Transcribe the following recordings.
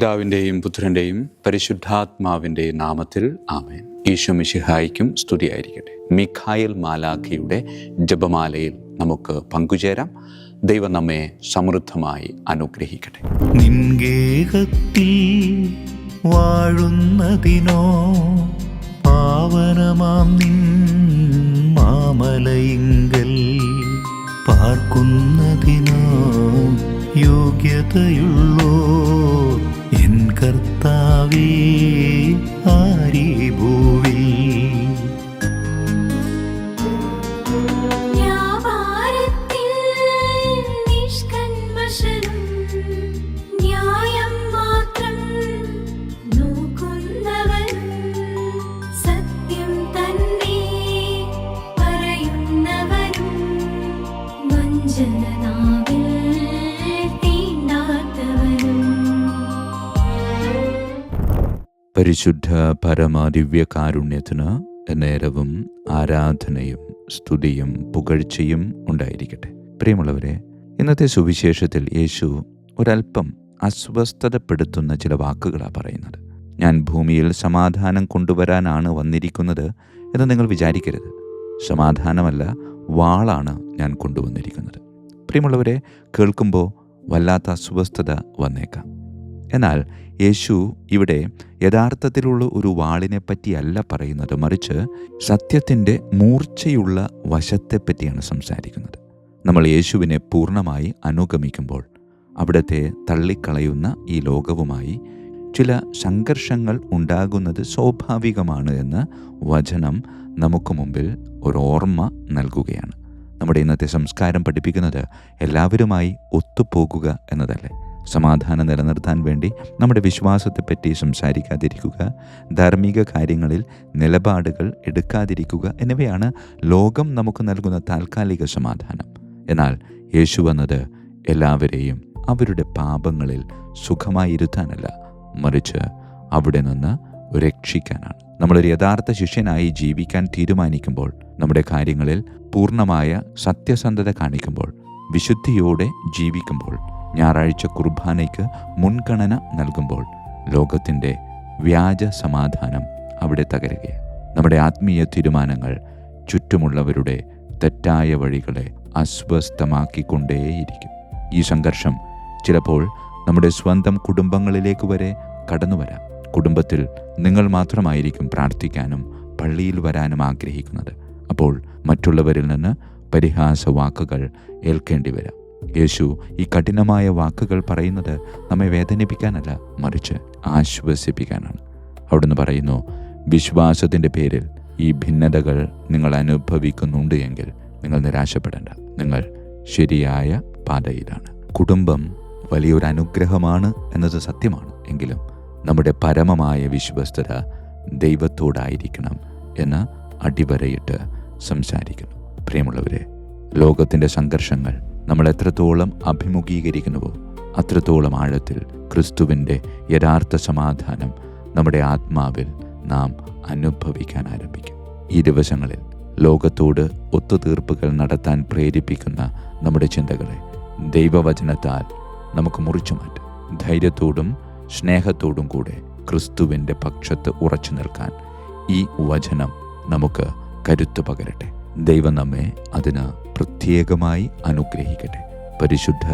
പിതാവിൻ്റെയും പുത്രൻ്റെയും പരിശുദ്ധാത്മാവിൻ്റെയും നാമത്തിൽ ആമേൻ. ഈശോ മിശിഹായ്ക്കും സ്തുതിയായിരിക്കട്ടെ. മിഖായേൽ മാലാഖയുടെ ജപമാലയിൽ നമുക്ക് പങ്കുചേരാം. ദൈവം നമ്മെ സമൃദ്ധമായി അനുഗ്രഹിക്കട്ടെ. നിൻഗേഹത്തിൽ വാഴുന്നതിനോ പാവനമാം നിൻ മാമലയിങ്കൽ പാർക്കുന്നതിനോ യോഗ്യതയുള്ളോ എൻ കർത്താവേ ആരീ ഭൂവിൽ. പരിശുദ്ധ പരമദിവ്യകാരുണ്യത്തിന് നേരവും ആരാധനയും സ്തുതിയും പുകഴ്ചയും ഉണ്ടായിരിക്കട്ടെ. പ്രിയമുള്ളവരെ, ഇന്നത്തെ സുവിശേഷത്തിൽ യേശു ഒരല്പം അസ്വസ്ഥതപ്പെടുത്തുന്ന ചില വാക്കുകളാണ് പറയുന്നത്. ഞാൻ ഭൂമിയിൽ സമാധാനം കൊണ്ടുവരാനാണ് വന്നിരിക്കുന്നത് എന്ന് നിങ്ങൾ വിചാരിക്കരുത്. സമാധാനമല്ല, വാളാണ് ഞാൻ കൊണ്ടുവന്നിരിക്കുന്നത്. പ്രിയമുള്ളവരെ, കേൾക്കുമ്പോൾ വല്ലാത്ത അസ്വസ്ഥത വന്നേക്കാം. എന്നാൽ യേശു ഇവിടെ യഥാർത്ഥത്തിലുള്ള ഒരു വാളിനെ പറ്റിയല്ല പറയുന്നത്, മറിച്ച് സത്യത്തിൻ്റെ മൂർച്ചയുള്ള വശത്തെപ്പറ്റിയാണ് സംസാരിക്കുന്നത്. നമ്മൾ യേശുവിനെ പൂർണ്ണമായി അനുഗമിക്കുമ്പോൾ അവിടുത്തെ തള്ളിക്കളയുന്ന ഈ ലോകവുമായി ചില സംഘർഷങ്ങൾ ഉണ്ടാകുന്നത് സ്വാഭാവികമാണ് എന്ന് വചനം നമുക്ക് മുമ്പിൽ ഒരു ഓർമ്മ നൽകുകയാണ്. നമ്മുടെ ഇന്നത്തെ സംസ്കാരം പഠിപ്പിക്കുന്നത് എല്ലാവരുമായി ഒത്തുപോകുക എന്നതല്ലേ. സമാധാനം നിലനിർത്താൻ വേണ്ടി നമ്മുടെ വിശ്വാസത്തെപ്പറ്റി സംസാരിക്കാതിരിക്കുക, ധാർമ്മിക കാര്യങ്ങളിൽ നിലപാടുകൾ എടുക്കാതിരിക്കുക എന്നിവയാണ് ലോകം നമുക്ക് നൽകുന്ന താൽക്കാലിക സമാധാനം. എന്നാൽ യേശു വന്നത് എല്ലാവരെയും അവരുടെ പാപങ്ങളിൽ സുഖമായിരുത്താനല്ല, മറിച്ച് അവിടെ നിന്ന് രക്ഷിക്കാനാണ്. നമ്മളൊരു യഥാർത്ഥ ശിഷ്യനായി ജീവിക്കാൻ തീരുമാനിക്കുമ്പോൾ, നമ്മുടെ കാര്യങ്ങളിൽ പൂർണ്ണമായ സത്യസന്ധത കാണിക്കുമ്പോൾ, വിശുദ്ധിയോടെ ജീവിക്കുമ്പോൾ, ഞായറാഴ്ച കുർബാനയ്ക്ക് മുൻഗണന നൽകുമ്പോൾ ലോകത്തിൻ്റെ വ്യാജ സമാധാനം അവിടെ തകരുകയാണ്. നമ്മുടെ ആത്മീയ തീരുമാനങ്ങൾ ചുറ്റുമുള്ളവരുടെ തെറ്റായ വഴികളെ അസ്വസ്ഥമാക്കിക്കൊണ്ടേയിരിക്കും. ഈ സംഘർഷം ചിലപ്പോൾ നമ്മുടെ സ്വന്തം കുടുംബങ്ങളിലേക്ക് വരെ കടന്നു വരാം. കുടുംബത്തിൽ നിങ്ങൾ മാത്രമായിരിക്കും പ്രാർത്ഥിക്കാനും പള്ളിയിൽ വരാനും ആഗ്രഹിക്കുന്നത്. അപ്പോൾ മറ്റുള്ളവരിൽ നിന്ന് പരിഹാസ വാക്കുകൾ ഏൽക്കേണ്ടി വരാം. യേശു ഈ കഠിനമായ വാക്കുകൾ പറയുന്നത് നമ്മെ വേദനിപ്പിക്കാനല്ല, മറിച്ച് ആശ്വസിപ്പിക്കാനാണ്. അവിടുന്ന് പറയുന്നു, വിശ്വാസത്തിൻ്റെ പേരിൽ ഈ ഭിന്നതകൾ നിങ്ങൾ അനുഭവിക്കുന്നുണ്ട് എങ്കിൽ നിങ്ങൾ നിരാശപ്പെടേണ്ട. നിങ്ങൾ ശരിയായ പാതയിലാണ്. കുടുംബം വലിയൊരു അനുഗ്രഹമാണ് എന്നത് സത്യമാണ്. എങ്കിലും നമ്മുടെ പരമമായ വിശ്വസ്തത ദൈവത്തോടായിരിക്കണം എന്ന് അടിവരയിട്ട് സംസാരിക്കുന്നു. പ്രിയമുള്ളവരെ, ലോകത്തിൻ്റെ സംഘർഷങ്ങൾ നമ്മൾ എത്രത്തോളം അഭിമുഖീകരിക്കുന്നുവോ അത്രത്തോളം ആഴത്തിൽ ക്രിസ്തുവിൻ്റെ യഥാർത്ഥ സമാധാനം നമ്മുടെ ആത്മാവിൽ നാം അനുഭവിക്കാൻ ആരംഭിക്കും. ഈ ദിവസങ്ങളിൽ ലോകത്തോട് ഒത്തുതീർപ്പുകൾ നടത്താൻ പ്രേരിപ്പിക്കുന്ന നമ്മുടെ ചിന്തകളെ ദൈവവചനത്താൽ നമുക്ക് മുറിച്ചു മാറ്റാം. ധൈര്യത്തോടും സ്നേഹത്തോടും കൂടെ ക്രിസ്തുവിൻ്റെ പക്ഷത്ത് ഉറച്ചു നിൽക്കാൻ ഈ വചനം നമുക്ക് കരുത്ത് പകരട്ടെ. ദൈവം നമ്മെ അതിന് പ്രത്യേകമായി അനുഗ്രഹിക്കട്ടെ. പരിശുദ്ധ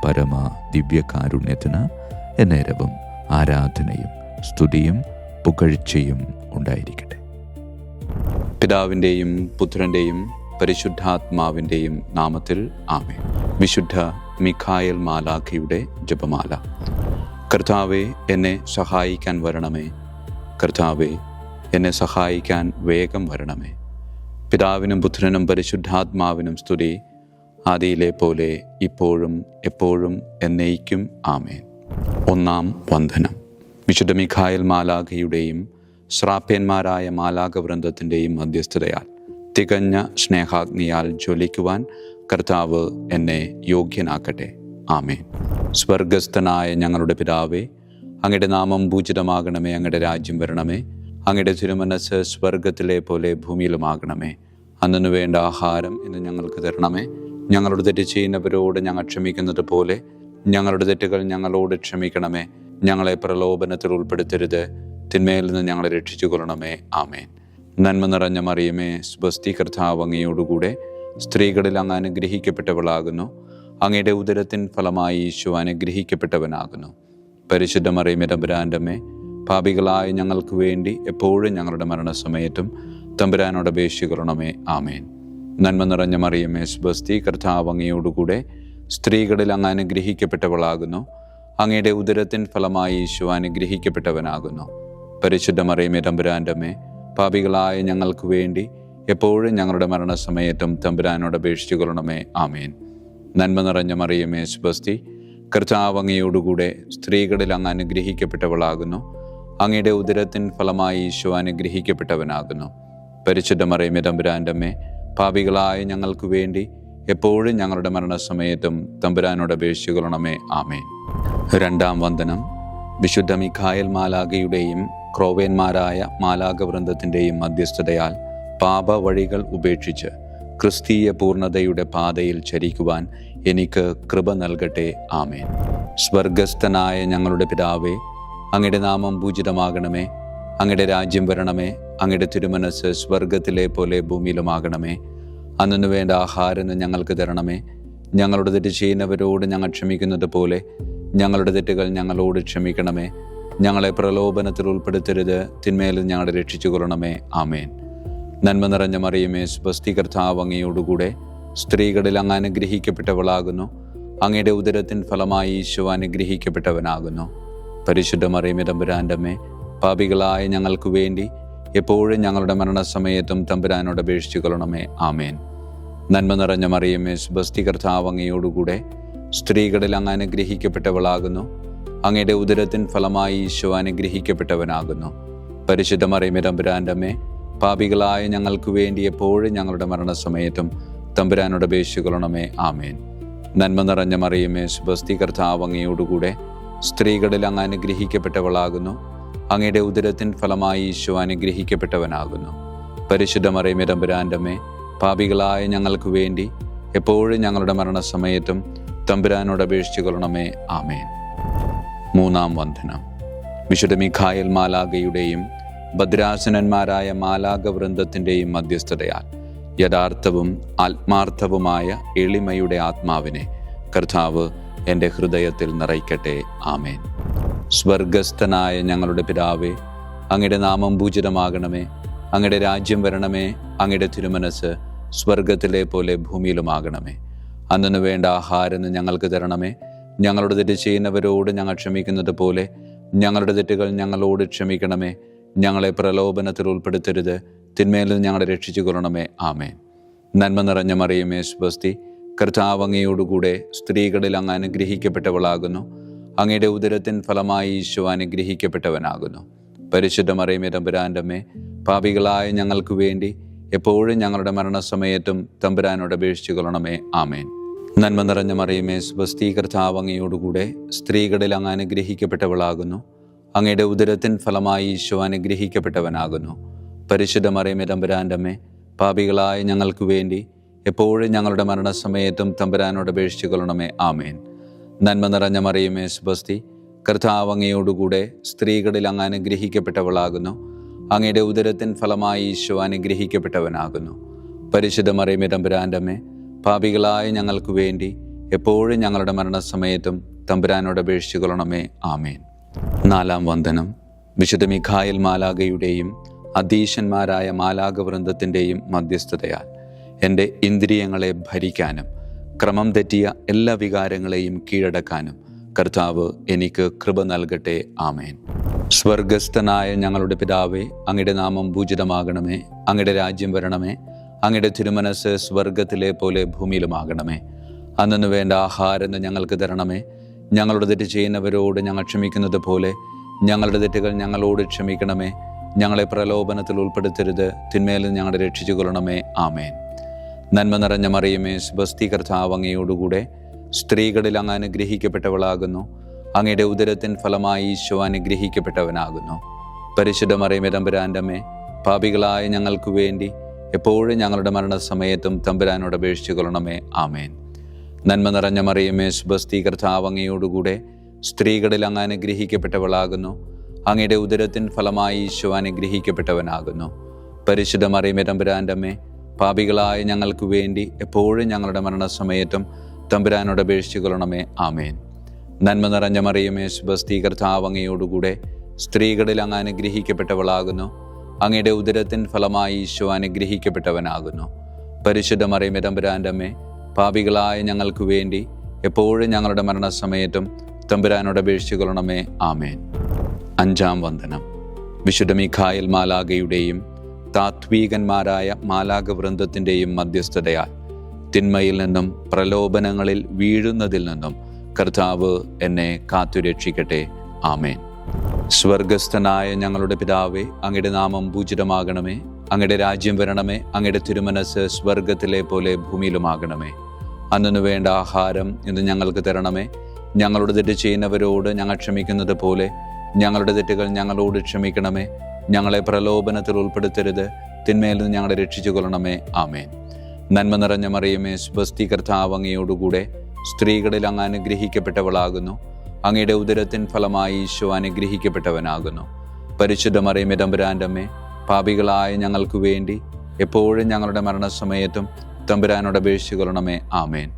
പരമ ദിവ്യകാരുണ്യത്തിന് എന്നേരവും ആരാധനയും സ്തുതിയും പുകഴ്ചയും ഉണ്ടായിരിക്കട്ടെ. പിതാവിൻ്റെയും പുത്രൻ്റെയും പരിശുദ്ധാത്മാവിൻ്റെയും നാമത്തിൽ ആമേൻ. വിശുദ്ധ മിഖായേൽ മാലാഖയുടെ ജപമാല. കർത്താവേ, എന്നെ സഹായിക്കാൻ വരണമേ. കർത്താവേ, എന്നെ സഹായിക്കാൻ വേഗം വരണമേ. പിതാവിനും പുത്രനും പരിശുദ്ധാത്മാവിനും സ്തുതി, ആദിയിലെ പോലെ ഇപ്പോഴും എപ്പോഴും എന്നേക്കും ആമേൻ. ഒന്നാം വന്ദനം. വിശുദ്ധ മിഖായേൽ മാലാഖയുടെയും ശ്രാപ്യന്മാരായ മാലാഖവൃന്ദത്തിൻ്റെയും മധ്യസ്ഥതയാൽ തികഞ്ഞ സ്നേഹാഗ്നിയാൽ ജ്വലിക്കുവാൻ കർത്താവ് എന്നെ യോഗ്യനാക്കട്ടെ. ആമേൻ. സ്വർഗസ്ഥനായ ഞങ്ങളുടെ പിതാവേ, അങ്ങയുടെ നാമം പൂജിതമാകണമേ. അങ്ങയുടെ രാജ്യം വരണമേ. അങ്ങയുടെ തിരുമനസ്സ് സ്വർഗത്തിലെ പോലെ ഭൂമിയിലുമാകണമേ. അന്നു വേണ്ട ആഹാരം ഇന്ന് ഞങ്ങൾക്ക് തരണമേ. ഞങ്ങളുടെ തെറ്റ് ചെയ്യുന്നവരോട് ഞങ്ങൾ ക്ഷമിക്കുന്നത് പോലെ ഞങ്ങളുടെ തെറ്റുകൾ ഞങ്ങളോട് ക്ഷമിക്കണമേ. ഞങ്ങളെ പ്രലോഭനത്തിൽ ഉൾപ്പെടുത്തരുത്, തിന്മയിൽ നിന്ന് ഞങ്ങളെ രക്ഷിച്ചു കൊള്ളണമേ. ആമേൻ. നന്മ നിറഞ്ഞ മറിയമേ, സ്വസ്തി, കർത്താവ് അങ്ങയോടുകൂടെ സ്ത്രീകളിൽ അങ്ങ് അനുഗ്രഹിക്കപ്പെട്ടവളാകുന്നു. അങ്ങയുടെ ഉദരത്തിൻ ഫലമായി ഈശോ അനുഗ്രഹിക്കപ്പെട്ടവനാകുന്നു. പരിശുദ്ധ മറിയമേ, തമ്പുരാൻ്റെ അമ്മേ, പാപികളായ ഞങ്ങൾക്ക് വേണ്ടി എപ്പോഴും ഞങ്ങളുടെ മരണസമയത്തും തമ്പുരാനോട് അപേക്ഷിച്ചു കൊള്ളണമേ. ആമേൻ. നന്മ നിറഞ്ഞ മറിയമേ, സ്വസ്തി, കർത്താവ് അങ്ങയോടുകൂടെ സ്ത്രീകളിൽ അങ്ങ് അനുഗ്രഹിക്കപ്പെട്ടവളാകുന്നു. അങ്ങയുടെ ഉദരത്തിൻ ഫലമായി ഈശോ അനുഗ്രഹിക്കപ്പെട്ടവനാകുന്നു. പരിശുദ്ധ മറിയമേ, തമ്പുരാൻ്റെ അമ്മേ, പാപികളായ ഞങ്ങൾക്ക് വേണ്ടി എപ്പോഴും ഞങ്ങളുടെ മരണസമയത്തും തമ്പുരാനോട് അപേക്ഷിച്ചു കൊള്ളണമേ. ആമേൻ. നന്മ നിറഞ്ഞ മറിയമേ, സ്വസ്തി, കർത്താവ് അങ്ങയോടുകൂടെ സ്ത്രീകളിൽ അങ്ങ് അനുഗ്രഹിക്കപ്പെട്ടവളാകുന്നു. അങ്ങയുടെ ഉദരത്തിൻ ഫലമായി ഈശോ അനുഗ്രഹിക്കപ്പെട്ടവനാകുന്നു. പരിശുദ്ധ മറിയമേ, തമ്പുരാൻ്റെ അമ്മേ, പാപികളായ ഞങ്ങൾക്ക് വേണ്ടി എപ്പോഴും ഞങ്ങളുടെ മരണസമയത്തും തമ്പുരാനോട് അപേക്ഷിച്ചു കൊള്ളണമേ. ആമേൻ. രണ്ടാം വന്ദനം. വിശുദ്ധ മിഖായേൽ മാലാഖയുടെയും ക്രോവേന്മാരായ മാലാഖവൃന്ദത്തിൻ്റെയും മധ്യസ്ഥതയാൽ പാപ വഴികൾ ഉപേക്ഷിച്ച് ക്രിസ്തീയ പൂർണ്ണതയുടെ പാതയിൽ ചരിക്കുവാൻ എനിക്ക് കൃപ നൽകട്ടെ. ആമേൻ. സ്വർഗസ്ഥനായ ഞങ്ങളുടെ പിതാവേ, അങ്ങയുടെ നാമം പൂജിതമാകണമേ. അങ്ങയുടെ രാജ്യം വരണമേ. അങ്ങയുടെ തിരുമനസ് സ്വർഗത്തിലെ പോലെ ഭൂമിയിലുമാകണമേ. അന്നു വേണ്ട ആഹാരം ഞങ്ങൾക്ക് തരണമേ. ഞങ്ങളുടെ തെറ്റ് ചെയ്യുന്നവരോട് ഞങ്ങൾ ക്ഷമിക്കുന്നത് പോലെ ഞങ്ങളുടെ തെറ്റുകൾ ഞങ്ങളോട് ക്ഷമിക്കണമേ. ഞങ്ങളെ പ്രലോഭനത്തിൽ ഉൾപ്പെടുത്തരുത്, തിന്മയിൽ ഞങ്ങളെ രക്ഷിച്ചു കൊള്ളണമേ. ആമേൻ. നന്മ നിറഞ്ഞ മറിയമേ, സ്വസ്തി, കർത്താവ് അങ്ങയോടുകൂടെ സ്ത്രീകളിൽ അങ്ങ് അനുഗ്രഹിക്കപ്പെട്ടവളാകുന്നു. അങ്ങയുടെ ഉദരത്തിൻ ഫലമായി ഈശോ അനുഗ്രഹിക്കപ്പെട്ടവനാകുന്നു. പരിശുദ്ധ മറിയമേ, തമ്പുരാൻ്റെ അമ്മേ, പാപികളായ ഞങ്ങൾക്ക് വേണ്ടി എപ്പോഴും ഞങ്ങളുടെ മരണസമയത്തും തമ്പുരാനോട് അപേക്ഷിച്ചു കൊള്ളണമേ. ആമേൻ. നന്മ നിറഞ്ഞ മറിയമേ, സ്വസ്തി, കർത്താവ് അങ്ങയോടുകൂടെ സ്ത്രീകളിൽ അങ്ങ് അനുഗ്രഹിക്കപ്പെട്ടവളാകുന്നു. അങ്ങയുടെ ഉദരത്തിൻ ഫലമായി ഈശോ അനുഗ്രഹിക്കപ്പെട്ടവനാകുന്നു. പരിശുദ്ധ മറിയമേ, തമ്പുരാൻ്റെ അമ്മേ, പാപികളായ ഞങ്ങൾക്ക് വേണ്ടി എപ്പോഴും ഞങ്ങളുടെ മരണസമയത്തും തമ്പുരാനോട് അപേക്ഷിച്ചു കൊള്ളണമേ. ആമേൻ. നന്മ നിറഞ്ഞ മറിയമേ, സ്വസ്തി, കർത്താവ് അങ്ങയോടുകൂടെ സ്ത്രീകളിൽ അങ്ങ് അനുഗ്രഹിക്കപ്പെട്ടവളാകുന്നു. അങ്ങയുടെ ഉദരത്തിൻ ഫലമായി ഈശോ അനുഗ്രഹിക്കപ്പെട്ടവനാകുന്നു. പരിശുദ്ധ മറിയമേ, തമ്പുരാൻ്റെ അമ്മേ, പാപികളായ ഞങ്ങൾക്ക് വേണ്ടി എപ്പോഴും ഞങ്ങളുടെ മരണസമയത്തും തമ്പുരാനോട് അപേക്ഷിച്ചു കൊള്ളണമേ. ആമേൻ. മൂന്നാം വന്ദനം. വിശുദ്ധ മിഖായേൽ മാലാഖയുടെയും ഭദ്രാസനന്മാരായ മാലാഖവൃന്ദത്തിൻ്റെയും മധ്യസ്ഥതയാൽ യഥാർത്ഥവും ആത്മാർത്ഥവുമായ എളിമയുടെ ആത്മാവിനെ കർത്താവ് എൻ്റെ ഹൃദയത്തിൽ നിറയ്ക്കട്ടെ. ആമേൻ. സ്വർഗസ്ഥനായ ഞങ്ങളുടെ പിതാവേ, അങ്ങയുടെ നാമം പൂജിതമാകണമേ. അങ്ങയുടെ രാജ്യം വരണമേ. അങ്ങയുടെ തിരുമനസ് സ്വർഗത്തിലെ പോലെ ഭൂമിയിലുമാകണമേ. അന്നു വേണ്ട ആഹാരം ഞങ്ങൾക്ക് തരണമേ. ഞങ്ങളുടെ തെറ്റ് ചെയ്യുന്നവരോട് ഞങ്ങൾ ക്ഷമിക്കുന്നത് പോലെ ഞങ്ങളുടെ തെറ്റുകൾ ഞങ്ങളോട് ക്ഷമിക്കണമേ. ഞങ്ങളെ പ്രലോഭനത്തിൽ ഉൾപ്പെടുത്തരുത്, തിന്മയിൽ ഞങ്ങളെ രക്ഷിച്ചു കൊള്ളണമേ. ആമേൻ. നന്മ നിറഞ്ഞ മറിയമേ, സ്വസ്തി, കർത്താവ് അങ്ങയോടുകൂടെ സ്ത്രീകളിൽ അങ്ങ് അനുഗ്രഹിക്കപ്പെട്ടവളാകുന്നു. അങ്ങയുടെ ഉദരത്തിൻ ഫലമായി ഈശോ അനുഗ്രഹിക്കപ്പെട്ടവനാകുന്നു. പരിശുദ്ധ മറിയമേ, തമ്പുരാൻ്റെ അമ്മേ, പാപികളായ ഞങ്ങൾക്ക് വേണ്ടി എപ്പോഴും ഞങ്ങളുടെ മരണസമയത്തും തമ്പുരാനോട് അപേക്ഷിച്ചു കൊള്ളണമേ. ആമേൻ. നന്മ നിറഞ്ഞ മറിയമേ, സ്വസ്തി, കർത്താവ് അങ്ങയോടുകൂടെ സ്ത്രീകളിൽ അങ്ങ് അനുഗ്രഹിക്കപ്പെട്ടവളാകുന്നു. അങ്ങയുടെ ഉദരത്തിൻ ഫലമായി ഈശോ അനുഗ്രഹിക്കപ്പെട്ടവനാകുന്നു. പരിശുദ്ധ മറിയമേ, തമ്പുരാൻ്റെ അമ്മേ, പാപികളായ ഞങ്ങൾക്ക് വേണ്ടി എപ്പോഴും ഞങ്ങളുടെ മരണസമയത്തും തമ്പുരാനോട് അപേക്ഷിച്ചു കൊള്ളണമേ. ആമേൻ. നന്മ നിറഞ്ഞ മറിയമേ, സ്വസ്തി, കർത്താവ് അങ്ങയോടുകൂടെ സ്ത്രീകളിൽ അങ്ങ് അനുഗ്രഹിക്കപ്പെട്ടവളാകുന്നു. അങ്ങയുടെ ഉദരത്തിൻ ഫലമായി ഈശോ അനുഗ്രഹിക്കപ്പെട്ടവനാകുന്നു. പരിശുദ്ധ മറിയമേ, തമ്പുരാൻ്റെ അമ്മേ, പാപികളായ ഞങ്ങൾക്ക് വേണ്ടി എപ്പോഴും ഞങ്ങളുടെ മരണസമയത്തും തമ്പുരാനോട് അപേക്ഷിച്ചു കൊള്ളണമേ. ആമേൻ. നാലാം വന്ദനം. വിശുദ്ധ മിഖായേൽ മാലാഖയുടെയും അധീശന്മാരായ മാലാഖവൃന്ദത്തിൻ്റെയും മധ്യസ്ഥതയാൽ എൻ്റെ ഇന്ദ്രിയങ്ങളെ ഭരിക്കാനും ക്രമം തെറ്റിയ എല്ലാ വികാരങ്ങളെയും കീഴടക്കാനും കർത്താവ് എനിക്ക് കൃപ നൽകട്ടെ. ആമേൻ. സ്വർഗസ്ഥനായ ഞങ്ങളുടെ പിതാവേ, അങ്ങയുടെ നാമം പൂജിതമാകണമേ. അങ്ങയുടെ രാജ്യം വരണമേ. അങ്ങയുടെ തിരുമനസ് സ്വർഗത്തിലെ പോലെ ഭൂമിയിലുമാകണമേ. അന്നു വേണ്ട ആഹാരം ഞങ്ങൾക്ക് തരണമേ. ഞങ്ങളുടെ തെറ്റ് ചെയ്യുന്നവരോട് ഞങ്ങൾ ക്ഷമിക്കുന്നത് പോലെ ഞങ്ങളുടെ തെറ്റുകൾ ഞങ്ങളോട് ക്ഷമിക്കണമേ. ഞങ്ങളെ പ്രലോഭനത്തിൽ ഉൾപ്പെടുത്തരുത്, തിന്മയിൽ ഞങ്ങളെ രക്ഷിച്ചു കൊള്ളണമേ. ആമേൻ. നന്മ നിറഞ്ഞ മറിയമേ, സ്വസ്തി, കർത്താവ് അങ്ങയോടുകൂടെ സ്ത്രീകളിൽ അങ്ങ് അനുഗ്രഹിക്കപ്പെട്ടവളാകുന്നു. അങ്ങയുടെ ഉദരത്തിൻ ഫലമായി ഈശോ അനുഗ്രഹിക്കപ്പെട്ടവനാകുന്നു. പരിശുദ്ധ മറിയമേ, തമ്പുരാൻ്റെ അമ്മേ, പാപികളായ ഞങ്ങൾക്ക് വേണ്ടി എപ്പോഴും ഞങ്ങളുടെ മരണസമയത്തും തമ്പുരാനോട് അപേക്ഷിച്ചു കൊള്ളണമേ. ആമേൻ. നന്മ നിറഞ്ഞ മറിയമേ, സ്വസ്തി, കർത്താവ് അങ്ങയോടുകൂടെ സ്ത്രീകളിൽ അങ്ങ് അനുഗ്രഹിക്കപ്പെട്ടവളാകുന്നു. അങ്ങയുടെ ഉദരത്തിൻ ഫലമായി ഈശോ അനുഗ്രഹിക്കപ്പെട്ടവനാകുന്നു. പരിശുദ്ധ മറിയമേ തമ്പുരാൻ്റെ അമ്മേ, പാപികളായ ഞങ്ങൾക്ക് വേണ്ടി എപ്പോഴും ഞങ്ങളുടെ മരണസമയത്തും തമ്പുരാനോട് അപേക്ഷിച്ചു കൊള്ളണമേ. ആമേൻ. നന്മ നിറഞ്ഞ മറിയമേ, സുബസ്തി, കർത്താവ് അങ്ങയോടുകൂടെ സ്ത്രീകളിൽ അങ്ങ് അനുഗ്രഹിക്കപ്പെട്ടവളാകുന്നു. അങ്ങയുടെ ഉദരത്തിൻ ഫലമായി ഈശോ അനുഗ്രഹിക്കപ്പെട്ടവനാകുന്നു. പരിശുദ്ധ മറിയമേ തമ്പുരാൻ്റെ അമ്മേ, പാപികളായ ഞങ്ങൾക്ക് വേണ്ടി എപ്പോഴും ഞങ്ങളുടെ മരണസമയത്തും തമ്പുരാനോട് അപേക്ഷിച്ചു കൊള്ളണമേ. ആമേൻ. അഞ്ചാം വന്ദനം. വിശുദ്ധ മിഖായേൽ മാലാഖയുടെയും താത്വീകന്മാരായ മാലാഖ വൃന്ദത്തിൻ്റെയും മധ്യസ്ഥതയാൽ തിന്മയിൽ നിന്നും പ്രലോഭനങ്ങളിൽ വീഴുന്നതിൽ നിന്നും കർത്താവ് എന്നെ കാത്തുരക്ഷിക്കട്ടെ. ആമേൻ. സ്വർഗസ്ഥനായ ഞങ്ങളുടെ പിതാവേ, അങ്ങയുടെ നാമം പൂജിതമാകണമേ. അങ്ങയുടെ രാജ്യം വരണമേ. അങ്ങയുടെ തിരുമനസ് സ്വർഗത്തിലെ പോലെ ഭൂമിയിലുമാകണമേ. അന്നു വേണ്ട ആഹാരം ഇന്ന് ഞങ്ങൾക്ക് തരണമേ. ഞങ്ങളുടെ തെറ്റ് ചെയ്യുന്നവരോട് ഞങ്ങൾ ക്ഷമിക്കുന്നത് പോലെ ഞങ്ങളുടെ തെറ്റുകൾ ഞങ്ങളോട് ക്ഷമിക്കണമേ. ഞങ്ങളെ പ്രലോഭനത്തിൽ ഉൾപ്പെടുത്തരുത്, തിന്മയിൽ നിന്ന് ഞങ്ങളെ രക്ഷിച്ചു കൊള്ളണമേ. ആമേൻ. നന്മ നിറഞ്ഞ മറിയമേ, സുബസ്തി, കർത്താവ് അങ്ങയോടുകൂടെ സ്ത്രീകളിൽ അങ്ങ് അനുഗ്രഹിക്കപ്പെട്ടവളാകുന്നു. അങ്ങയുടെ ഉദരത്തിൻ ഫലമായി ഈശോ അനുഗ്രഹിക്കപ്പെട്ടവനാകുന്നു. പരിശുദ്ധ മറിയമേ തമ്പുരാൻ്റെ അമ്മേ, പാപികളായ ഞങ്ങൾക്ക് വേണ്ടി എപ്പോഴും ഞങ്ങളുടെ മരണസമയത്തും തമ്പുരാനോട് അപേക്ഷിച്ചു കൊള്ളണമേ. ആമേൻ.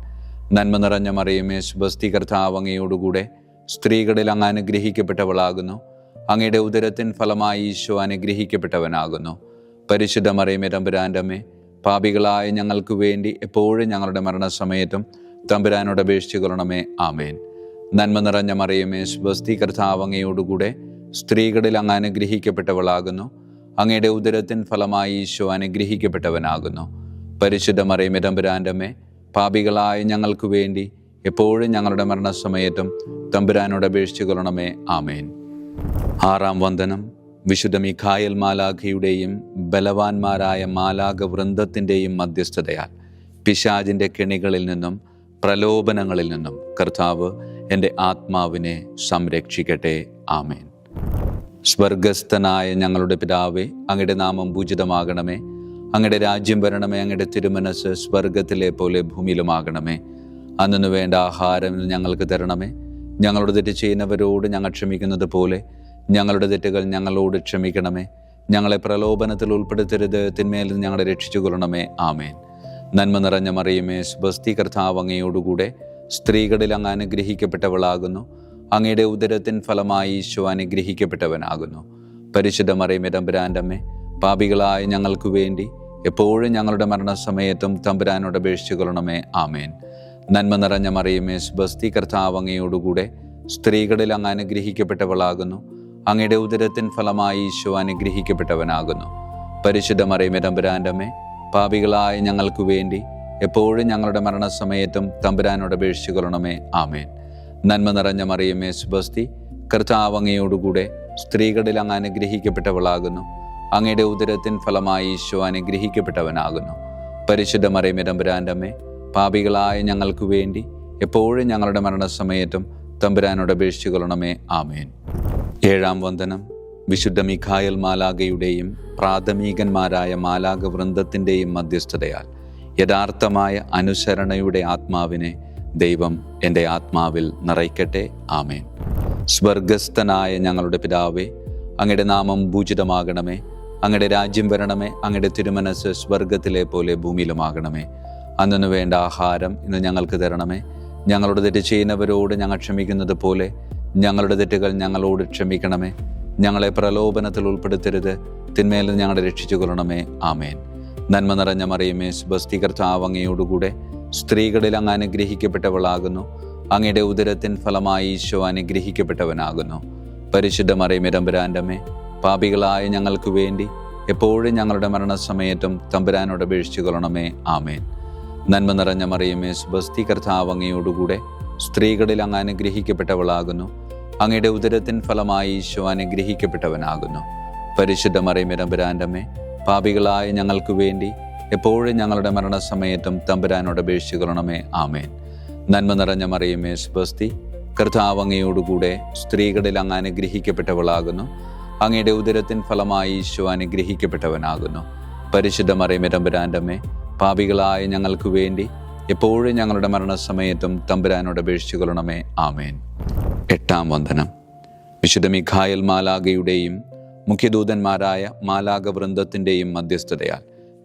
നന്മ നിറഞ്ഞ മറിയമേ, സുബസ്തി, കർത്താവ് അങ്ങയോടുകൂടെ സ്ത്രീകളിൽ അങ്ങ് അനുഗ്രഹിക്കപ്പെട്ടവളാകുന്നു. അങ്ങയുടെ ഉദരത്തിൻ ഫലമായി ഈശോ അനുഗ്രഹിക്കപ്പെട്ടവനാകുന്നു. പരിശുദ്ധ മറിയമേ തമ്പുരാൻ്റെ അമ്മേ, പാപികളായ ഞങ്ങൾക്ക് വേണ്ടി എപ്പോഴും ഞങ്ങളുടെ മരണസമയത്തും തമ്പുരാനോട് അപേക്ഷിച്ചു കൊള്ളണമേ. ആമേൻ. നന്മ നിറഞ്ഞ മറിയമേ, സുബസ്തി, കർത്താവ് അങ്ങയോടുകൂടെ സ്ത്രീകളിൽ അങ്ങ് അനുഗ്രഹിക്കപ്പെട്ടവളാകുന്നു. അങ്ങയുടെ ഉദരത്തിൻ ഫലമായി ഈശോ അനുഗ്രഹിക്കപ്പെട്ടവനാകുന്നു. പരിശുദ്ധ മറിയമേ തമ്പുരാൻ്റെ അമ്മേ, പാപികളായ ഞങ്ങൾക്ക് വേണ്ടി എപ്പോഴും ഞങ്ങളുടെ മരണസമയത്തും തമ്പുരാനോട് അപേക്ഷിച്ചു കൊള്ളണമേ. ആമേൻ. ആറാം വന്ദനം. വിശുദ്ധ മിഖായേൽ മാലാഖയുടെയും ബലവാന്മാരായ മാലാഖ വൃന്ദത്തിൻ്റെയും മധ്യസ്ഥതയാൽ പിശാചിൻ്റെ കെണികളിൽ നിന്നും പ്രലോഭനങ്ങളിൽ നിന്നും കർത്താവ് എൻ്റെ ആത്മാവിനെ സംരക്ഷിക്കട്ടെ. ആമേൻ. സ്വർഗസ്ഥനായ ഞങ്ങളുടെ പിതാവേ, അങ്ങയുടെ നാമം പൂജിതമാകണമേ. അങ്ങയുടെ രാജ്യം വരണമേ. അങ്ങയുടെ തിരുമനസ് സ്വർഗത്തിലെ പോലെ ഭൂമിയിലുമാകണമേ. അന്നു വേണ്ട ആഹാരം ഞങ്ങൾക്ക് തരണമേ. ഞങ്ങളുടെ തെറ്റ് ചെയ്യുന്നവരോട് ഞങ്ങൾ ക്ഷമിക്കുന്നത് പോലെ ഞങ്ങളുടെ തെറ്റുകൾ ഞങ്ങളോട് ക്ഷമിക്കണമേ. ഞങ്ങളെ പ്രലോഭനത്തിൽ ഉൾപ്പെടുത്തരുത്, തിന്മയിൽ നിന്ന് ഞങ്ങളെ രക്ഷിച്ചു കൊള്ളണമേ. ആമേൻ. നന്മ നിറഞ്ഞ മറിയമേ, സുബസ്തി, കർത്താവ് അങ്ങയോടുകൂടെ സ്ത്രീകളിൽ അങ്ങ് അനുഗ്രഹിക്കപ്പെട്ടവളാകുന്നു. അങ്ങയുടെ ഉദരത്തിൻ ഫലമായി ഈശോ അനുഗ്രഹിക്കപ്പെട്ടവനാകുന്നു. പരിശുദ്ധ മറിയമേ തമ്പുരാൻ്റെ അമ്മേ, പാപികളായ ഞങ്ങൾക്ക് വേണ്ടി എപ്പോഴും ഞങ്ങളുടെ മരണസമയത്തും തമ്പുരാനോട് അപേക്ഷിച്ചു കൊള്ളണമേ. ആമേൻ. നന്മ നിറഞ്ഞ മറിയമേ, സുബസ്തി, കർത്താവ് അങ്ങയോടുകൂടെ സ്ത്രീകളിൽ അങ്ങ് അനുഗ്രഹിക്കപ്പെട്ടവളാകുന്നു. അങ്ങയുടെ ഉദരത്തിൻ ഫലമായി ഈശോ അനുഗ്രഹിക്കപ്പെട്ടവനാകുന്നു. പരിശുദ്ധ മറിയമേ തമ്പുരാൻ്റെ അമ്മേ, പാപികളായ ഞങ്ങൾക്ക് വേണ്ടി എപ്പോഴും ഞങ്ങളുടെ മരണസമയത്തും തമ്പുരാനോട് അപേക്ഷിച്ചു കൊള്ളണമേ. ആമേൻ. നന്മ നിറഞ്ഞ മറിയമേ, സുബസ്തി, കർത്താവ് അങ്ങയോടുകൂടെ സ്ത്രീകളിൽ അങ്ങ് അനുഗ്രഹിക്കപ്പെട്ടവളാകുന്നു. അങ്ങയുടെ ഉദരത്തിൻ ഫലമായി ഈശോ അനുഗ്രഹിക്കപ്പെട്ടവനാകുന്നു. പരിശുദ്ധ മറിയമേ തമ്പുരാൻ്റെ അമ്മേ, പാപികളായ ഞങ്ങൾക്ക് വേണ്ടി എപ്പോഴും ഞങ്ങളുടെ മരണസമയത്തും തമ്പുരാനോട് അപേക്ഷിച്ചു കൊള്ളണമേ. ആമേൻ. ഏഴാം വന്ദനം. വിശുദ്ധ മിഖായേൽ മാലാഖയുടെയും പ്രാഥമികന്മാരായ മാലാഖ വൃന്ദത്തിൻ്റെയും മധ്യസ്ഥതയാൽ യഥാർത്ഥമായ അനുസരണയുടെ ആത്മാവിനെ ദൈവം എൻ്റെ ആത്മാവിൽ നിറയ്ക്കട്ടെ. ആമേൻ. സ്വർഗസ്ഥനായ ഞങ്ങളുടെ പിതാവേ, അങ്ങയുടെ നാമം പൂജിതമാകണമേ. അങ്ങയുടെ രാജ്യം വരണമേ. അങ്ങയുടെ തിരുമനസ് സ്വർഗത്തിലെ പോലെ ഭൂമിയിലുമാകണമേ. അന്നു വേണ്ട ആഹാരം ഇന്ന് ഞങ്ങൾക്ക് തരണമേ. ഞങ്ങളുടെ തെറ്റ് ചെയ്യുന്നവരോട് ഞങ്ങൾ ക്ഷമിക്കുന്നത് പോലെ ഞങ്ങളുടെ തെറ്റുകൾ ഞങ്ങളോട് ക്ഷമിക്കണമേ. ഞങ്ങളെ പ്രലോഭനത്തിൽ ഉൾപ്പെടുത്തരുത്, തിന്മയിൽ നിന്ന് ഞങ്ങളെ രക്ഷിച്ചു കൊള്ളണമേ. ആമേൻ. നന്മ നിറഞ്ഞ മറിയമേ, സുബസ്തി, കർത്താവ് അങ്ങയോടുകൂടെ സ്ത്രീകളിൽ അങ്ങ് അനുഗ്രഹിക്കപ്പെട്ടവളാകുന്നു. അങ്ങയുടെ ഉദരത്തിൻ ഫലമായി ഈശോ അനുഗ്രഹിക്കപ്പെട്ടവനാകുന്നു. പരിശുദ്ധ മറിയമേ തമ്പുരാൻ്റെ അമ്മേ, പാപികളായ ഞങ്ങൾക്ക് വേണ്ടി എപ്പോഴും ഞങ്ങളുടെ മരണസമയത്തും തമ്പുരാനോട് അപേക്ഷിച്ചു കൊള്ളണമേ. ആമേൻ. നന്മ നിറഞ്ഞ മറിയമേ, സുബസ്തി, കർത്താവ് അങ്ങയോടുകൂടെ സ്ത്രീകളിൽ അങ്ങ് അനുഗ്രഹിക്കപ്പെട്ടവളാകുന്നു. അങ്ങയുടെ ഉദരത്തിൻ ഫലമായി ഈശോ അനുഗ്രഹിക്കപ്പെട്ടവനാകുന്നു. പരിശുദ്ധ മറിയമേ തമ്പുരാൻ്റെ അമ്മേ, പാപികളായ ഞങ്ങൾക്ക് വേണ്ടി എപ്പോഴും ഞങ്ങളുടെ മരണസമയത്തും തമ്പുരാനോട് അപേക്ഷിച്ചു കൊള്ളണമേ. ആമേൻ. നന്മ നിറഞ്ഞ മറിയമേ, സുബസ്തി, കർത്താവ് അങ്ങയോടുകൂടെ സ്ത്രീകളിൽ അങ്ങ് അനുഗ്രഹിക്കപ്പെട്ടവളാകുന്നു. അങ്ങയുടെ ഉദരത്തിൻ ഫലമായി ഈശോ അനുഗ്രഹിക്കപ്പെട്ടവനാകുന്നു. പരിശുദ്ധ മറിയമേ തമ്പുരാൻ്റെ അമ്മേ, പാപികളായ ഞങ്ങൾക്ക് വേണ്ടി എപ്പോഴും ഞങ്ങളുടെ മരണസമയത്തും തമ്പുരാനോട് അപേക്ഷിച്ചു കൊള്ളണമേ. ആമേൻ. എട്ടാം വന്ദനം. വിശുദ്ധ മിഖായേൽ മാലാഖയുടെയും മുഖ്യദൂതന്മാരായ മാലാഖ വൃന്ദത്തിൻ്റെയും മധ്യസ്ഥതയാൽ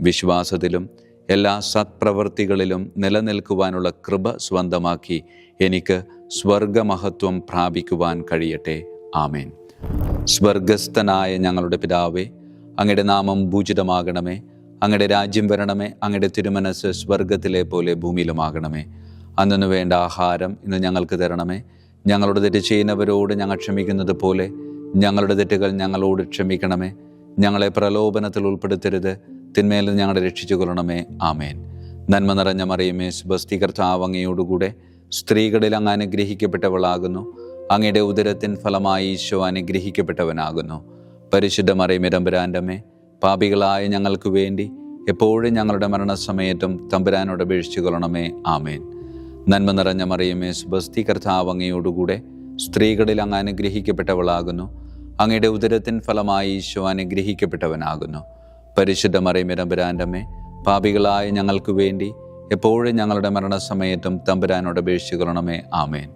വിശ്വാസത്തിലും എല്ലാ സത്പ്രവൃത്തികളിലും നിലനിൽക്കുവാനുള്ള കൃപ സ്വന്തമാക്കി എനിക്ക് സ്വർഗമഹത്വം പ്രാപിക്കുവാൻ കഴിയട്ടെ. ആമേൻ. സ്വർഗസ്ഥനായ ഞങ്ങളുടെ പിതാവേ, അങ്ങയുടെ നാമം പൂജിതമാകണമേ. അങ്ങയുടെ രാജ്യം വരണമേ. അങ്ങയുടെ തിരുമനസ് സ്വർഗത്തിലെ പോലെ ഭൂമിയിലുമാകണമേ. അന്നു വേണ്ട ആഹാരം ഇന്ന് ഞങ്ങൾക്ക് തരണമേ. ഞങ്ങളുടെ തെറ്റ് ചെയ്യുന്നവരോട് ഞങ്ങൾ ക്ഷമിക്കുന്നത് പോലെ ഞങ്ങളുടെ തെറ്റുകൾ ഞങ്ങളോട് ക്ഷമിക്കണമേ. ഞങ്ങളെ പ്രലോഭനത്തിൽ ഉൾപ്പെടുത്തരുത്, തിന്മയിൽ നിന്ന് ഞങ്ങളെ രക്ഷിച്ചു കൊള്ളണമേ. ആമേൻ. നന്മ നിറഞ്ഞ മറിയമേ, സുബസ്തി, കർത്താവ് അങ്ങയോടുകൂടെ സ്ത്രീകളിൽ അങ്ങ് അനുഗ്രഹിക്കപ്പെട്ടവളാകുന്നു. അങ്ങയുടെ ഉദരത്തിൻ ഫലമായി ഈശോ അനുഗ്രഹിക്കപ്പെട്ടവനാകുന്നു. പരിശുദ്ധ മറിയമേ, തമ്പുരാൻ്റെ അമ്മേ, പാപികളായ ഞങ്ങൾക്ക് വേണ്ടി എപ്പോഴും ഞങ്ങളുടെ മരണസമയത്തും തമ്പുരാനോട് അപേക്ഷിച്ചു കൊള്ളണമേ. ആമേൻ. നന്മ നിറഞ്ഞ മറിയമേ, സുബസ്തി, കർത്താവ് അങ്ങയോടുകൂടെ സ്ത്രീകളിൽ അങ്ങ് അനുഗ്രഹിക്കപ്പെട്ടവളാകുന്നു. അങ്ങയുടെ ഉദരത്തിൻ ഫലമായി ഈശോ അനുഗ്രഹിക്കപ്പെട്ടവനാകുന്നു. പരിശുദ്ധ മറിയമേ, തമ്പുരാൻ്റെ അമ്മേ, പാപികളായ ഞങ്ങൾക്ക് വേണ്ടി എപ്പോഴും ഞങ്ങളുടെ മരണസമയത്തും തമ്പുരാനോട് അപേക്ഷിച്ചു കൊള്ളണമേ. ആമേൻ.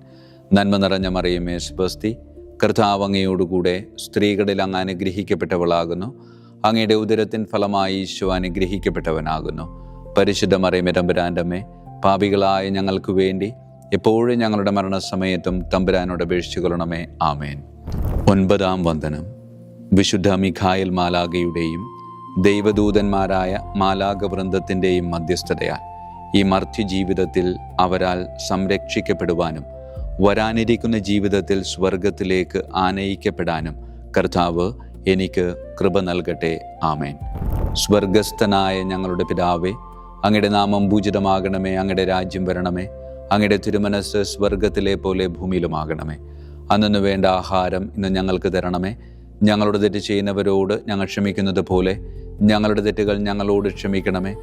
നന്മ നിറഞ്ഞ മറിയമേ, സുബസ്തി, കർത്താവ് അങ്ങയോടുകൂടെ സ്ത്രീകളിൽ അങ്ങ് അനുഗ്രഹിക്കപ്പെട്ടവളാകുന്നു. അങ്ങയുടെ ഉദരത്തിൻ ഫലമായി ഈശോ അനുഗ്രഹിക്കപ്പെട്ടവനാകുന്നു. പരിശുദ്ധ മറിയമേ, തമ്പുരാൻ്റെ അമ്മേ, പാപികളായ ഞങ്ങൾക്ക് വേണ്ടി എപ്പോഴും ഞങ്ങളുടെ മരണസമയത്തും തമ്പുരാനോട് അപേക്ഷിച്ചു കൊള്ളണമേ. ആമേൻ. ഒൻപതാം വന്ദനം. വിശുദ്ധ മിഖായേൽ മാലാഖയുടെയും ദൈവദൂതന്മാരായ മാലാഖ വൃന്ദത്തിൻ്റെയും മധ്യസ്ഥതയാൽ ഈ മർത്യ ജീവിതത്തിൽ അവരാൽ സംരക്ഷിക്കപ്പെടുവാനും വരാനിരിക്കുന്ന ജീവിതത്തിൽ സ്വർഗത്തിലേക്ക് ആനയിക്കപ്പെടാനും കർത്താവ് എനിക്ക് കൃപ നൽകട്ടെ. ആമേൻ. സ്വർഗസ്ഥനായ ഞങ്ങളുടെ പിതാവേ, അങ്ങയുടെ നാമം പൂജിതമാകണമേ. അങ്ങയുടെ രാജ്യം വരണമേ. അങ്ങയുടെ തിരുമനസ് സ്വർഗത്തിലെ പോലെ ഭൂമിയിലുമാകണമേ. അന്നു വേണ്ട ആഹാരം ഇന്ന് ഞങ്ങൾക്ക് തരണമേ. ഞങ്ങളുടെ തെറ്റ് ചെയ്യുന്നവരോട് ഞങ്ങൾ ക്ഷമിക്കുന്നത് പോലെ ഞങ്ങളുടെ തെറ്റുകൾ ഞങ്ങളോട് ക്ഷമിക്കണമേ.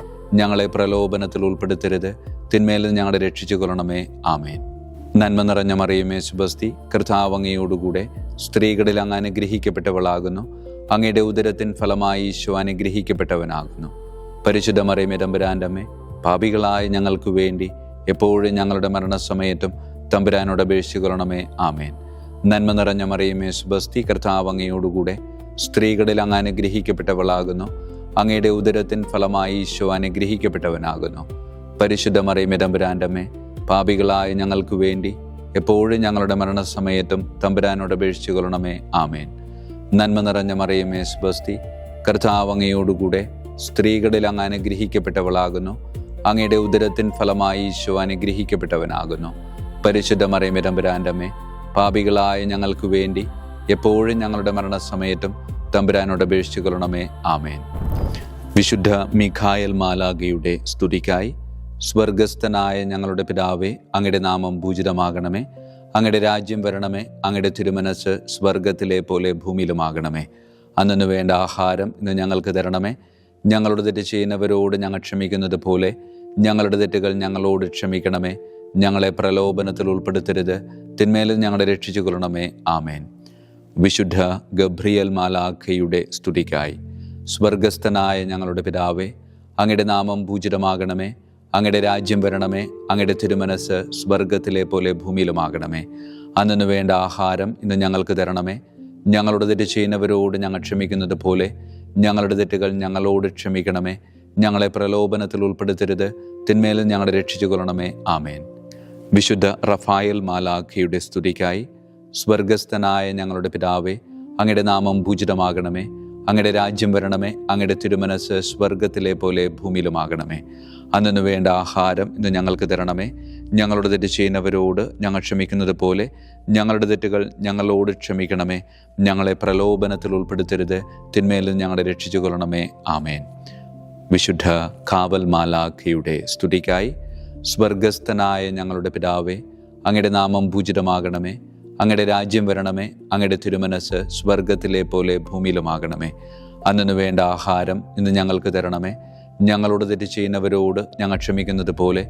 ഞങ്ങളെ പ്രലോഭനത്തിൽ ഉൾപ്പെടുത്തരുത്, തിന്മയിൽ നിന്ന് ഞങ്ങളെ രക്ഷിച്ചു കൊള്ളണമേ. ആമേൻ. നന്മ നിറഞ്ഞ മറിയമേ, സുബസ്തി, കർത്താവ് അങ്ങയോടുകൂടെ സ്ത്രീകളിൽ അങ്ങ് അനുഗ്രഹിക്കപ്പെട്ടവളാകുന്നു. അങ്ങയുടെ ഉദരത്തിൻ ഫലമായി ഈശോ അനുഗ്രഹിക്കപ്പെട്ടവനാകുന്നു. പരിശുദ്ധ മറിയമേ, തമ്പുരാൻ്റെ അമ്മേ, പാപികളായ ഞങ്ങൾക്ക് വേണ്ടി എപ്പോഴും ഞങ്ങളുടെ മരണസമയത്തും തമ്പുരാനോട് അപേക്ഷിച്ചു കൊള്ളണമേ. ആമേൻ. നന്മ നിറഞ്ഞ മറിയമേ, സുബസ്തി, കർത്താവ് അങ്ങയോടുകൂടെ സ്ത്രീകളിൽ അങ്ങ് അനുഗ്രഹിക്കപ്പെട്ടവളാകുന്നു. അങ്ങയുടെ ഉദരത്തിൻ ഫലമായി ഈശോ അനുഗ്രഹിക്കപ്പെട്ടവനാകുന്നു. പരിശുദ്ധ മറിയമേ, തമ്പുരാൻ്റെ അമ്മേ, പാപികളായ ഞങ്ങൾക്ക് വേണ്ടി എപ്പോഴും ഞങ്ങളുടെ മരണസമയത്തും തമ്പുരാനോട് അപേക്ഷിച്ചു കൊള്ളണമേ. ആമേൻ. നന്മ നിറഞ്ഞ മറിയമേ, സുബസ്തി, കർത്താവ് അങ്ങയോടുകൂടെ സ്ത്രീകളിൽ അങ്ങ് അനുഗ്രഹിക്കപ്പെട്ടവളാകുന്നു. അങ്ങയുടെ ഉദരത്തിൻ ഫലമായി ഈശോ അനുഗ്രഹിക്കപ്പെട്ടവനാകുന്നു. പരിശുദ്ധ മറിയമേ, തമ്പുരാൻ്റെ അമ്മേ, പാപികളായ ഞങ്ങൾക്ക് വേണ്ടി എപ്പോഴും ഞങ്ങളുടെ മരണസമയത്തും തമ്പുരാനോട് അപേക്ഷിച്ചു കൊള്ളണമേ. ആമേൻ. വിശുദ്ധ മിഖായേൽ മാലാഖയുടെ സ്തുതിക്കായി സ്വർഗസ്ഥനായ ഞങ്ങളുടെ പിതാവേ, അങ്ങയുടെ നാമം പൂജിതമാകണമേ. അങ്ങയുടെ രാജ്യം വരണമേ. അങ്ങയുടെ തിരുമനസ് സ്വർഗത്തിലെ പോലെ ഭൂമിയിലുമാകണമേ. അന്നു വേണ്ട ആഹാരം ഇന്ന് ഞങ്ങൾക്ക് തരണമേ. ഞങ്ങളുടെ തെറ്റ് ചെയ്യുന്നവരോട് ഞങ്ങൾ ക്ഷമിക്കുന്നത് പോലെ ഞങ്ങളുടെ തെറ്റുകൾ ഞങ്ങളോട് ക്ഷമിക്കണമേ. ഞങ്ങളെ പ്രലോഭനത്തിൽ ഉൾപ്പെടുത്തരുത്, തിന്മയിൽ ഞങ്ങളെ രക്ഷിച്ചു കൊള്ളണമേ. ആമേൻ. വിശുദ്ധ ഗബ്രിയേൽ മാലാഖയുടെ സ്തുതിക്കായി സ്വർഗസ്ഥനായ ഞങ്ങളുടെ പിതാവേ, അങ്ങയുടെ നാമം പൂജിതമാകണമേ. അങ്ങയുടെ രാജ്യം വരണമേ. അങ്ങയുടെ തിരുമനസ് സ്വർഗത്തിലെ പോലെ ഭൂമിയിലുമാകണമേ. അന്നു വേണ്ട ആഹാരം ഇന്ന് ഞങ്ങൾക്ക് തരണമേ. ഞങ്ങളുടെ തെറ്റ് ചെയ്യുന്നവരോട് ഞങ്ങൾ ക്ഷമിക്കുന്നത് പോലെ ഞങ്ങളുടെ തെറ്റുകൾ ഞങ്ങളോട് ക്ഷമിക്കണമേ. ഞങ്ങളെ പ്രലോഭനത്തിൽ ഉൾപ്പെടുത്തരുത്, തിന്മയിൽ ഞങ്ങളെ രക്ഷിച്ചു കൊള്ളണമേ. ആമേൻ. വിശുദ്ധ റഫായേൽ മാലാഖയുടെ സ്തുതിക്കായി സ്വർഗസ്ഥനായ ഞങ്ങളുടെ പിതാവേ, അങ്ങയുടെ നാമം പൂജിതമാകണമേ. അങ്ങയുടെ രാജ്യം വരണമേ. അങ്ങയുടെ തിരുമനസ് സ്വർഗത്തിലെ പോലെ ഭൂമിയിലുമാകണമേ. അന്നു വേണ്ട ആഹാരം ഇന്ന് ഞങ്ങൾക്ക് തരണമേ. ഞങ്ങളുടെ തെറ്റ് ചെയ്യുന്നവരോട് ഞങ്ങൾ ക്ഷമിക്കുന്നത് പോലെ ഞങ്ങളുടെ തെറ്റുകൾ ഞങ്ങളോട് ക്ഷമിക്കണമേ. ഞങ്ങളെ പ്രലോഭനത്തിൽ ഉൾപ്പെടുത്തരുത്, തിന്മയിൽ ഞങ്ങളെ രക്ഷിച്ചു കൊള്ളണമേ. ആമേൻ. വിശുദ്ധ കാവൽ മാലാഖയുടെ സ്തുതിക്കായി സ്വർഗസ്ഥനായ ഞങ്ങളുടെ പിതാവേ, അങ്ങയുടെ നാമം പൂജിതമാകണമേ. അങ്ങയുടെ രാജ്യം വരണമേ. അങ്ങയുടെ തിരുമനസ് സ്വർഗത്തിലെ പോലെ ഭൂമിയിലുമാകണമേ. അന്നു വേണ്ട ആഹാരം ഇന്ന് ഞങ്ങൾക്ക് തരണമേ. ഞങ്ങളോട് തെറ്റ് ചെയ്യുന്നവരോട് ഞങ്ങൾ ക്ഷമിക്കുന്നത് പോലെ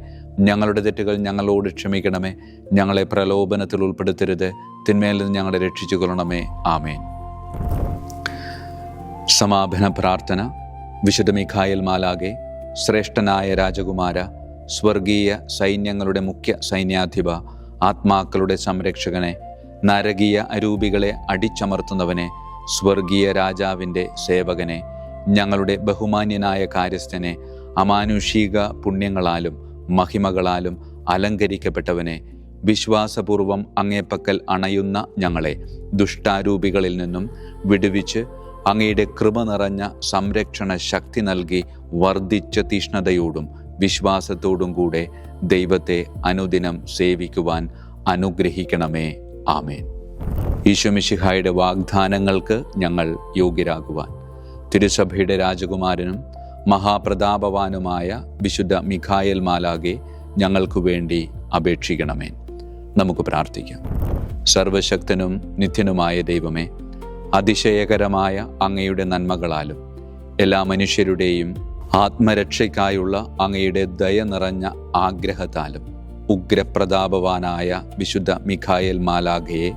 ഞങ്ങളുടെ തെറ്റുകൾ ഞങ്ങളോട് ക്ഷമിക്കണമേ. ഞങ്ങളെ പ്രലോഭനത്തിൽ ഉൾപ്പെടുത്തരുത്, തിന്മയിൽ നിന്ന് ഞങ്ങളെ രക്ഷിച്ചു കൊള്ളണമേ. ആമേൻ. സമാപന പ്രാർത്ഥന. വിശുദ്ധ മിഖായേൽ മാലാഖേ, ശ്രേഷ്ഠനായ രാജകുമാര, സ്വർഗീയ സൈന്യങ്ങളുടെ മുഖ്യ സൈന്യാധിപ, ആത്മാക്കളുടെ സംരക്ഷകനെ, നരകീയ അരൂപികളെ അടിച്ചമർത്തുന്നവനെ, സ്വർഗീയ രാജാവിൻ്റെ സേവകനെ, ഞങ്ങളുടെ ബഹുമാന്യനായ കാര്യസ്ഥനെ, അമാനുഷിക പുണ്യങ്ങളാലും മഹിമകളാലും അലങ്കരിക്കപ്പെട്ടവനെ, വിശ്വാസപൂർവം അങ്ങേപ്പക്കൽ അണയുന്ന ഞങ്ങളെ ദുഷ്ടാരൂപികളിൽ നിന്നും വിടുവിച്ച് അങ്ങയുടെ കൃപ നിറഞ്ഞ സംരക്ഷണ ശക്തി നൽകി വർദ്ധിച്ച തീഷ്ണതയോടും വിശ്വാസത്തോടും കൂടെ ദൈവത്തെ അനുദിനം സേവിക്കുവാൻ അനുഗ്രഹിക്കണമേ. ആമേൻ. ഈശോമിശിഹായുടെ വാഗ്ദാനങ്ങൾക്ക് ഞങ്ങൾ യോഗ്യരാകുവാൻ തിരുസഭയുടെ രാജകുമാരനും മഹാപ്രതാപവാനുമായ വിശുദ്ധ മിഖായേൽ മാലാഖെ ഞങ്ങൾക്കു വേണ്ടി അപേക്ഷിക്കണമേ. നമുക്ക് പ്രാർത്ഥിക്കാം. സർവശക്തനും നിത്യനുമായ ദൈവമേ, അതിശയകരമായ അങ്ങയുടെ നന്മകളാലും എല്ലാ മനുഷ്യരുടെയും ആത്മരക്ഷയ്ക്കായുള്ള അങ്ങയുടെ ദയ നിറഞ്ഞ ആഗ്രഹത്താലും ഉഗ്രപ്രതാപവാനായ വിശുദ്ധ മിഖായേൽ മാലാഖയെ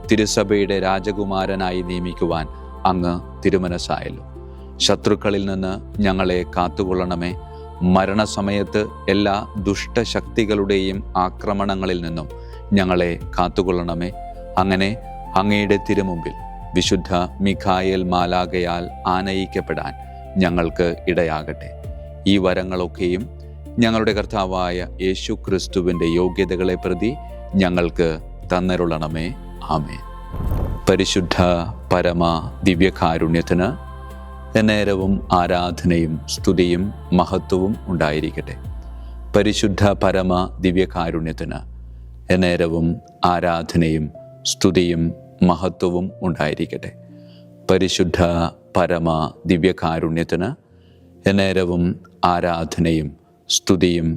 തിരുസഭയുടെ രാജകുമാരനായി നിയമിക്കുവാൻ അങ്ങ് തിരുമനസ്സായല്ലോ. ശത്രുക്കളിൽ നിന്ന് ഞങ്ങളെ കാത്തുകൊള്ളണമേ. മരണസമയത്ത് എല്ലാ ദുഷ്ടശക്തികളുടെയും ആക്രമണങ്ങളിൽ നിന്നും ഞങ്ങളെ കാത്തുകൊള്ളണമേ. അങ്ങനെ അങ്ങയുടെ തിരുമുമ്പിൽ വിശുദ്ധ മിഖായേൽ മാലാഖയാൽ ആനയിക്കപ്പെടാൻ ഞങ്ങൾക്ക് ഇടയാകട്ടെ. ഈ വരങ്ങളൊക്കെയും ഞങ്ങളുടെ കർത്താവായ യേശു ക്രിസ്തുവിൻ്റെ യോഗ്യതകളെ പ്രതി ഞങ്ങൾക്ക് തന്നരുളണമേ. ആമേൻ. പരിശുദ്ധ പരമ ദിവ്യകാരുണ്യത്തിന് എന്നേരവും ആരാധനയും സ്തുതിയും മഹത്വവും ഉണ്ടായിരിക്കട്ടെ. പരിശുദ്ധ പരമ ദിവ്യകാരുണ്യത്തിന് എന്നേരവും ആരാധനയും സ്തുതിയും മഹത്വവും ഉണ്ടായിരിക്കട്ടെ. പരിശുദ്ധ പരമ ദിവ്യകാരുണ്യത്തിന് എന്നേരവും ആരാധനയും സ്തുതിയും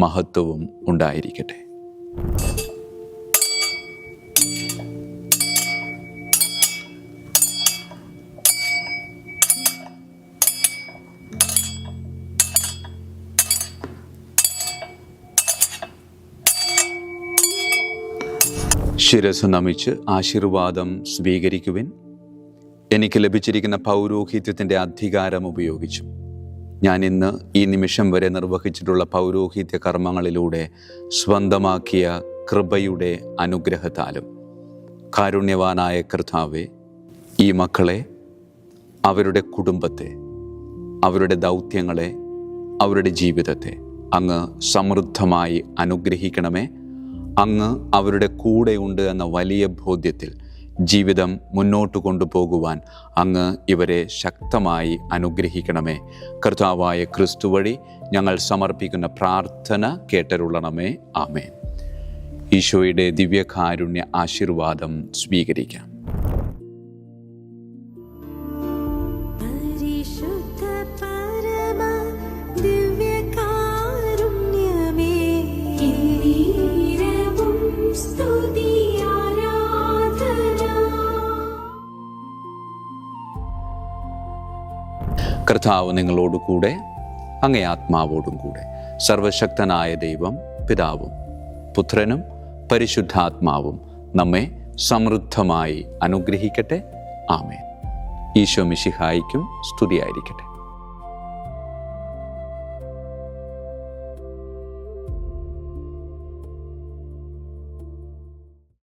മഹത്വവും ഉണ്ടായിരിക്കട്ടെ. ശിരസ് നമിച്ച് ആശീർവാദം സ്വീകരിക്കുവിൻ. എനിക്ക് ലഭിച്ചിരിക്കുന്ന പൗരോഹിത്യത്തിൻ്റെ അധികാരം ഉപയോഗിച്ചും ഞാൻ ഇന്ന് ഈ നിമിഷം വരെ നിർവഹിച്ചിട്ടുള്ള പൗരോഹിത്യ കർമ്മങ്ങളിലൂടെ സ്വന്തമാക്കിയ കൃപയുടെ അനുഗ്രഹത്താലും കാരുണ്യവാനായ കർത്താവേ, ഈ മക്കളെ, അവരുടെ കുടുംബത്തെ, അവരുടെ ദൗത്യങ്ങളെ, അവരുടെ ജീവിതത്തെ അങ്ങ് സമൃദ്ധമായി അനുഗ്രഹിക്കണമേ. അങ്ങ് അവരുടെ കൂടെയുണ്ട് എന്ന വലിയ ബോധ്യത്തിൽ ജീവിതം മുന്നോട്ട് കൊണ്ടുപോകുവാൻ അങ്ങ് ഇവരെ ശക്തമായി അനുഗ്രഹിക്കണമേ. കർത്താവായ ക്രിസ്തു വഴി ഞങ്ങൾ സമർപ്പിക്കുന്ന പ്രാർത്ഥന കേട്ടരുളണമേ. ആമേൻ. ഈശോയുടെ ദിവ്യകാരുണ്യ ആശീർവാദം സ്വീകരിക്കാം. കർത്താവ് നിങ്ങളോട് കൂടെ, അങ്ങേ ആത്മാവോടും കൂടെ. സർവശക്തനായ ദൈവം പിതാവും പുത്രനും പരിശുദ്ധാത്മാവും നമ്മെ സമൃദ്ധമായി അനുഗ്രഹിക്കട്ടെ. ആമേൻ. ഈശോ മിശിഹായിക്കും സ്തുതിയായിരിക്കട്ടെ.